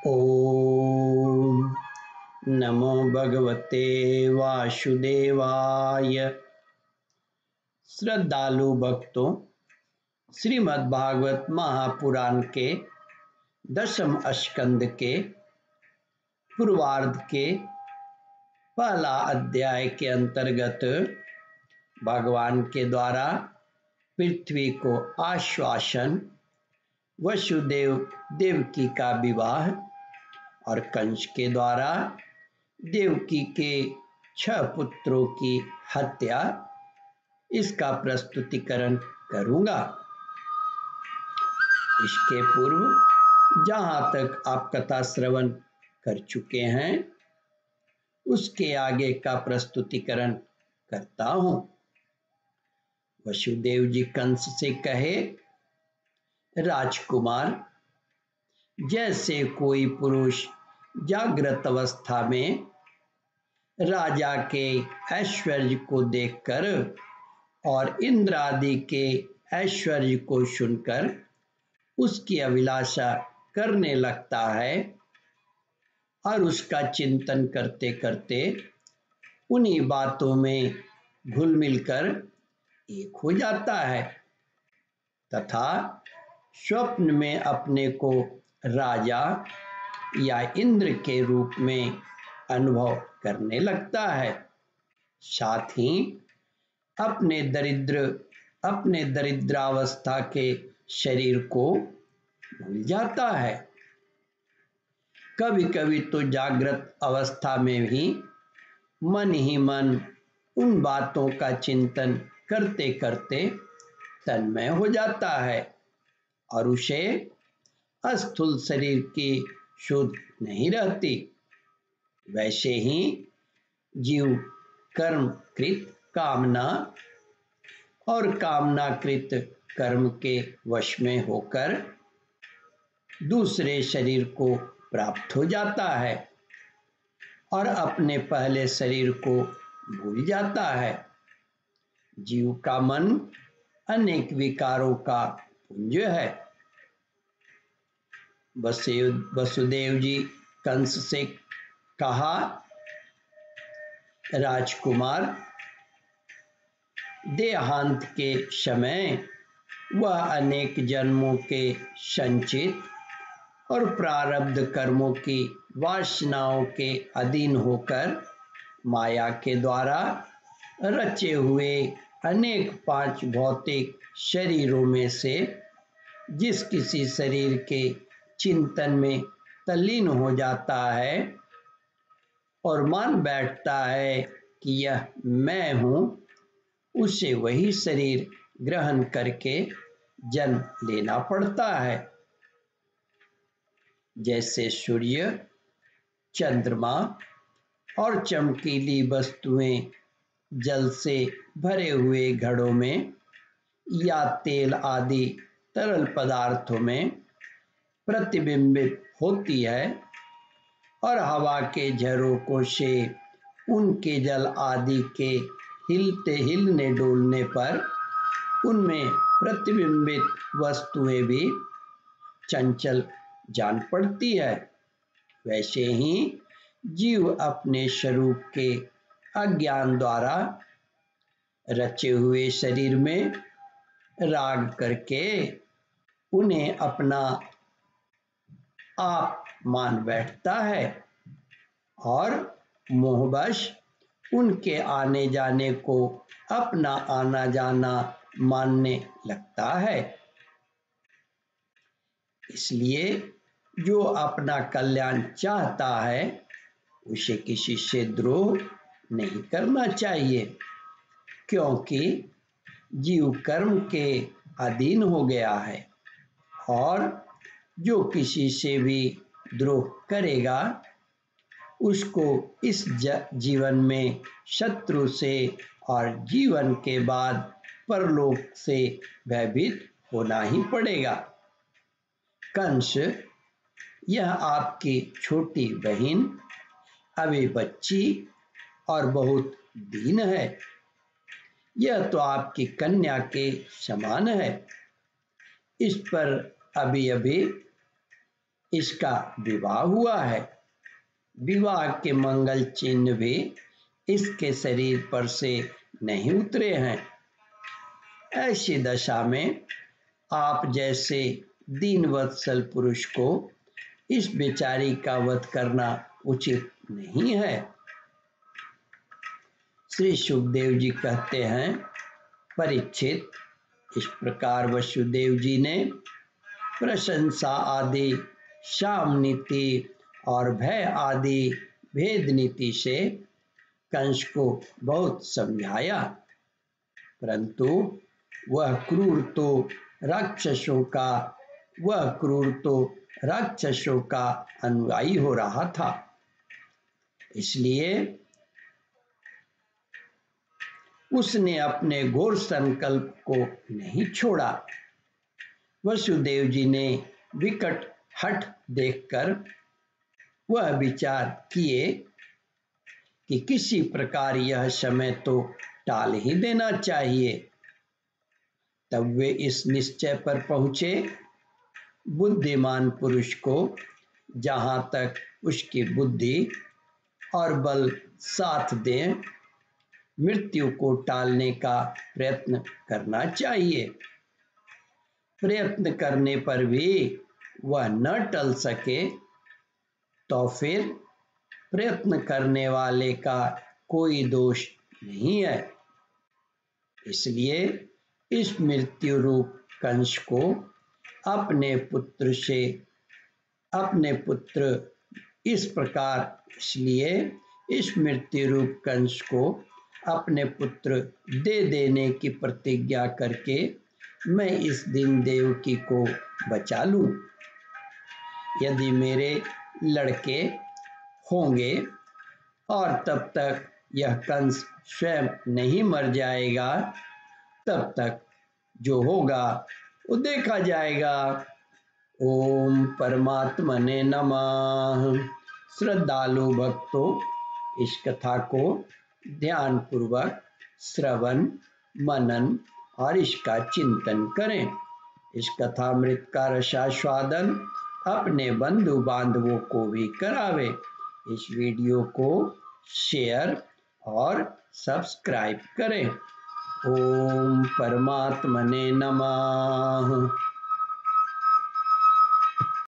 ओम नमो भगवते वासुदेवाय। श्रद्धालु भक्तों, श्रीमद्भागवत महापुराण के 10वें स्कंद के पूर्वार्ध के पहला अध्याय के अंतर्गत भगवान के द्वारा पृथ्वी को आश्वासन, वसुदेव देवकी का विवाह और कंस के द्वारा देवकी के 6 पुत्रों की हत्या, इसका प्रस्तुतिकरण करूंगा। इसके पूर्व जहां तक आप कथा श्रवण कर चुके हैं उसके आगे का प्रस्तुतिकरण करता हूं। वसुदेव जी कंस से कहे, राजकुमार, जैसे कोई पुरुष जागृत अवस्था में राजा के ऐश्वर्य को देखकर और इंद्र आदि के ऐश्वर्य को सुनकर उसकी अभिलाषा करने लगता है और उसका चिंतन करते करते उन्हीं बातों में घुल मिलकर एक हो जाता है तथा स्वप्न में अपने को राजा या इंद्र के रूप में अनुभव करने लगता है। साथ ही अपने दरिद्रावस्था के शरीर को भूल जाता है। कभी कभी तो जागृत अवस्था में भी मन ही मन उन बातों का चिंतन करते करते तन्मय हो जाता है और उसे स्थूल शरीर की सुध नहीं रहती। वैसे ही जीव कर्मकृत कामना और कामनाकृत कर्म के वश में होकर दूसरे शरीर को प्राप्त हो जाता है और अपने पहले शरीर को भूल जाता है। जीव का मन अनेक विकारों का पुंज है। वसुदेव जी कंस से कहा, राजकुमार, देहांत के समय वह अनेक जन्मों के संचित और प्रारब्ध कर्मों की वासनाओं के अधीन होकर माया के द्वारा रचे हुए अनेक 5 भौतिक शरीरों में से जिस किसी शरीर के चिंतन में तल्लीन हो जाता है और मान बैठता है कि यह मैं हूँ, उसे वही शरीर ग्रहण करके जन्म लेना पड़ता है। जैसे सूर्य, चंद्रमा और चमकीली वस्तुएं जल से भरे हुए घड़ों में या तेल आदि तरल पदार्थों में प्रतिबिंबित होती है और हवा के झरोकों से उनके जल आदि के हिलने डोलने पर उनमें प्रतिबिंबित वस्तुएं भी चंचल जान पड़ती है। वैसे ही जीव अपने स्वरूप के अज्ञान द्वारा रचे हुए शरीर में राग करके उन्हें अपना आप मान बैठता है और मोहवश उनके आने जाने को अपना आना जाना मानने लगता है। इसलिए जो अपना कल्याण चाहता है उसे किसी से द्रोह नहीं करना चाहिए, क्योंकि जीव कर्म के अधीन हो गया है और जो किसी से भी द्रोह करेगा उसको इस जीवन में शत्रु से और जीवन के बाद परलोक से भयभीत होना ही पड़ेगा। कंस, यह आपकी छोटी बहन अभी बच्ची और बहुत दीन है। यह तो आपकी कन्या के समान है। इस पर अभी अभी इसका विवाह हुआ है। विवाह के मंगल चिन्ह भी इसके शरीर पर से नहीं उतरे हैं। ऐसी दशा में आप जैसे दीनवत्सल पुरुष को इस बेचारी का वध करना उचित नहीं है। श्री सुखदेव जी कहते हैं, परीक्षित, इस प्रकार वसुदेव जी ने प्रशंसा आदि शाम नीति और भय आदि भेद नीति से कंस को बहुत समझाया, परंतु वह क्रूर तो राक्षसों का अनुयायी हो रहा था। इसलिए उसने अपने घोर संकल्प को नहीं छोड़ा। वसुदेव जी ने विकट हठ देखकर वह विचार किए कि किसी प्रकार यह समय तो टाल ही देना चाहिए। तब वे इस निश्चय पर पहुंचे, बुद्धिमान पुरुष को जहां तक उसकी बुद्धि और बल साथ दे, मृत्यु को टालने का प्रयत्न करना चाहिए। प्रयत्न करने पर भी वह न टल सके तो फिर प्रयत्न करने वाले का कोई दोष नहीं है। इसलिए इस मृत्यु रूप कंस को अपने पुत्र इस प्रकार इसलिए इस मृत्यु रूप कंस को अपने पुत्र दे देने की प्रतिज्ञा करके मैं इस दिन देवकी को बचा लूं। यदि मेरे लड़के होंगे और तब तक यह कंस स्वयं नहीं मर जाएगा, तब तक जो होगा वो देखा जाएगा। ओम परमात्मने नमः। श्रद्धालु भक्तों, इस कथा को ध्यान पूर्वक श्रवण, मनन और इसका चिंतन करें। इस कथामृत का रसास्वादन अपने बंधु बांधवों को भी करावे। इस वीडियो को शेयर और सब्सक्राइब करें। ओम परमात्मने नमः।